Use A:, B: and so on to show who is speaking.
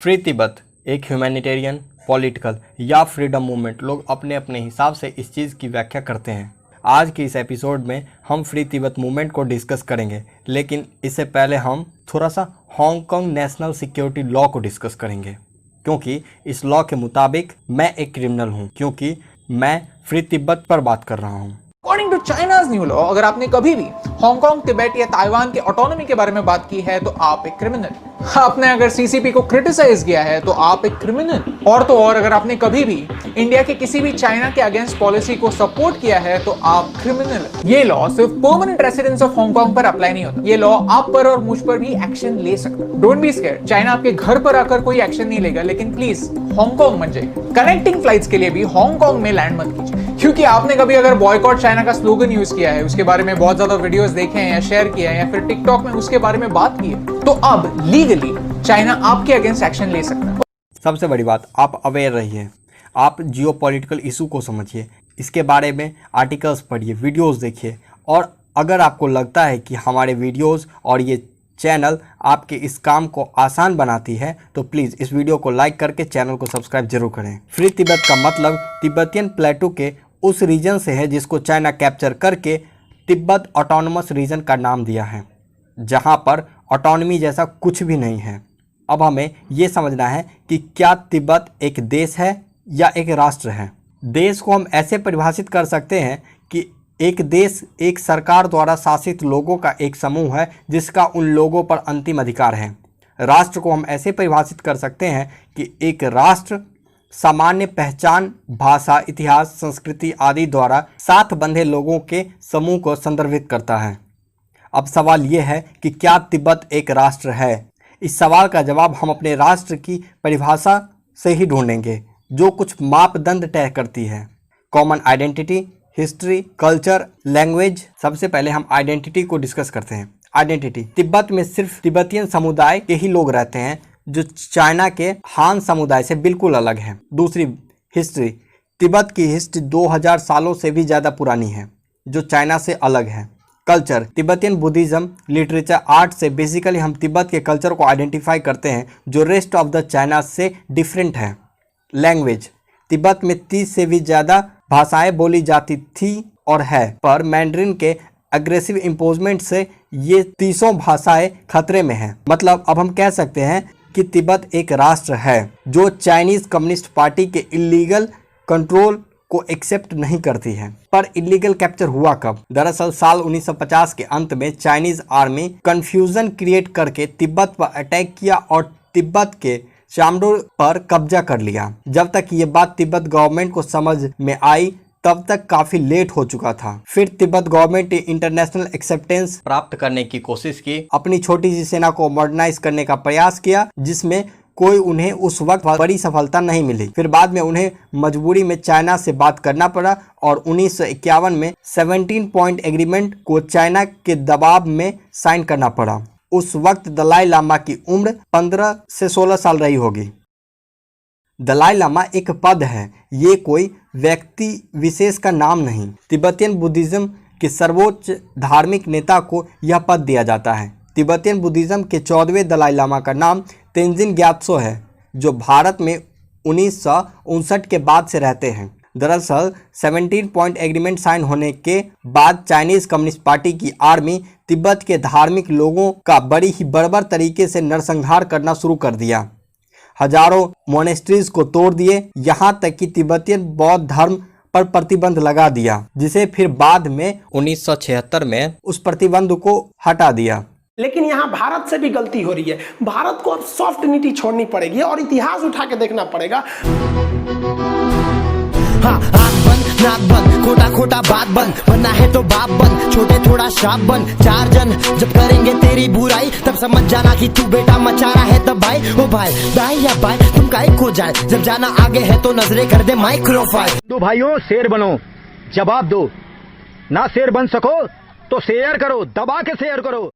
A: Free Tibet एक humanitarian, political या freedom movement, लोग अपने अपने हिसाब से इस चीज़ की व्याख्या करते हैं। आज की इस एपिसोड में हम फ्री तिब्बत मूवमेंट को डिस्कस करेंगे, लेकिन इससे पहले हम थोड़ा सा हांगकांग नेशनल सिक्योरिटी लॉ को डिस्कस करेंगे, क्योंकि इस लॉ के मुताबिक मैं एक क्रिमिनल हूँ, क्योंकि मैं फ्री तिब्बत पर बात कर रहा हूँ।
B: According to China's new law, अगर आपने कभी भी हांगकांग, तिब्बत या ताइवान के ऑटोनॉमी के बारे में बात की है तो आप एक क्रिमिनल। आपने अगर सीसीपी को क्रिटिसाइज किया है तो आप एक क्रिमिनल। और तो और अगर आपने कभी भी इंडिया के किसी भी चाइना के अगेंस्ट पॉलिसी को सपोर्ट किया है तो आप क्रिमिनल। ये लॉ सिर्फ परमानेंट रेसिडेंट्स ऑफ हांगकांग पर अप्लाई नहीं होता, ये लॉ आप पर और मुझ पर भी एक्शन ले सकता है। डोंट बी स्कैर्ड, चाइना आपके घर पर आकर कोई एक्शन नहीं लेगा, लेकिन प्लीज हांगकांग मत जाइए। कनेक्टिंग फ्लाइट्स के लिए भी हांगकांग में लैंड मत कीजिए, क्योंकि आपने कभी अगर बॉयकॉट चाइना का स्लोगन यूज किया है, उसके बारे में बहुत ज्यादा वीडियोस देखे हैं या शेयर किया है या फिर टिकटॉक में उसके बारे में बात की है, तो अब लीगली चाइना आपके अगेंस्ट एक्शन ले सकता है।
A: सबसे बड़ी बात, आप अवेयर रहिए, आप जियो पॉलिटिकल इशू को समझिए, इसके बारे में आर्टिकल्स पढ़िए, वीडियोस देखिए, और अगर आपको लगता है कि हमारे वीडियोस और ये चैनल आपके इस काम को आसान बनाती है तो प्लीज़ इस वीडियो को लाइक करके चैनल को सब्सक्राइब जरूर करें। फ्री तिब्बत का मतलब तिब्बतियन प्लेटू के उस रीजन से है जिसको चाइना कैप्चर करके तिब्बत ऑटोनमस रीजन का नाम दिया है, जहां पर ऑटोनॉमी जैसा कुछ भी नहीं है। अब हमें ये समझना है कि क्या तिब्बत एक देश है या एक राष्ट्र है। देश को हम ऐसे परिभाषित कर सकते हैं कि एक देश एक सरकार द्वारा शासित लोगों का एक समूह है जिसका उन लोगों पर अंतिम अधिकार है। राष्ट्र को हम ऐसे परिभाषित कर सकते हैं कि एक राष्ट्र सामान्य पहचान, भाषा, इतिहास, संस्कृति आदि द्वारा साथ बंधे लोगों के समूह को संदर्भित करता है। अब सवाल यह है कि क्या तिब्बत एक राष्ट्र है? इस सवाल का जवाब हम अपने राष्ट्र की परिभाषा से ही ढूंढेंगे, जो कुछ मापदंड तय करती है। Common identity, history, culture, language. सबसे पहले हम आइडेंटिटी को डिस्कस करते हैं। आइडेंटिटी, तिब्बत में सिर्फ तिब्बतियन समुदाय के ही लोग रहते हैं, जो चाइना के हान समुदाय से बिल्कुल अलग है। दूसरी, हिस्ट्री, तिब्बत की हिस्ट्री 2000 सालों से भी ज़्यादा पुरानी है, जो चाइना से अलग है। Culture, Tibetan Buddhism, literature, art से बेसिकली हम तिब्बत के कल्चर को आइडेंटिफाई करते हैं, जो रेस्ट ऑफ द चाइना से डिफरेंट है। लैंग्वेज, तिब्बत में 30 से भी ज़्यादा भाषाएं बोली जाती थी और है, पर मैंड्रिन के अग्रेसिव इम्पोजमेंट से ये 30 भाषाएं खतरे में हैं। मतलब अब हम कह सकते हैं कि तिब्बत एक राष्ट्र है जो चाइनीज़ कम्युनिस्ट पार्टी के इलीगल कंट्रोल को एक्सेप्ट नहीं करती है। पर इलीगल कैप्चर हुआ कब? दरअसल साल 1950 के अंत में चाइनीज आर्मी कंफ्यूजन क्रिएट करके तिब्बत पर अटैक किया और तिब्बत के चामडो पर कब्जा कर लिया। जब तक ये बात तिब्बत गवर्नमेंट को समझ में आई तब तक काफी लेट हो चुका था। फिर तिब्बत गवर्नमेंट ने इंटरनेशनल एक्सेप्टेंस प्राप्त करने की कोशिश की, अपनी छोटी सी सेना को मॉडर्नाइज करने का प्रयास किया, जिसमें कोई उन्हें उस वक्त बड़ी सफलता नहीं मिली। फिर बाद में उन्हें मजबूरी में चाइना से बात करना पड़ा और 1951 में 17 पॉइंट एग्रीमेंट को चाइना के दबाव में साइन करना पड़ा। उस वक्त दलाई लामा की उम्र 15 से 16 साल रही होगी। दलाई लामा एक पद है, ये कोई व्यक्ति विशेष का नाम नहीं। तिब्बतियन बुद्धिज्म के सर्वोच्च धार्मिक नेता को यह पद दिया जाता है। तिब्बतियन बुद्धिज्म के 14वें दलाई लामा का नाम तेंजिन ग्यात्सो है, जो भारत में 1959 के बाद से रहते हैं। दरअसल 17 पॉइंट एग्रीमेंट साइन होने के बाद चाइनीज कम्युनिस्ट पार्टी की आर्मी तिब्बत के धार्मिक लोगों का बड़ी ही बर्बर तरीके से नरसंहार करना शुरू कर दिया। हजारों मोनेस्ट्रीज को तोड़ दिए, यहाँ तक कि तिब्बतियन बौद्ध धर्म पर प्रतिबंध लगा दिया, जिसे फिर बाद में 1976 में उस प्रतिबंध को हटा दिया।
C: लेकिन यहाँ भारत से भी गलती हो रही है। भारत को अब सॉफ्ट नीति छोड़नी पड़ेगी और इतिहास उठा के देखना पड़ेगा।
D: हाँ, आँख बंद, नाक बंद, खोटा खोटा बात बंद, बनना है तो बाप बन, छोटे थोड़ा शाप बन। 4 जन जब करेंगे तेरी बुराई तब समझ जाना कि तू बेटा मचा रहा है तब भाई। ओ भाई, दाई या भाई, तुम काहे खो जाए, जब जाना आगे है तो नजरे कर दे माइक्रोफाइल।
E: तो भाइयों, शेर बनो, जवाब दो। ना शेर बन सको तो शेयर करो, दबा के शेयर करो।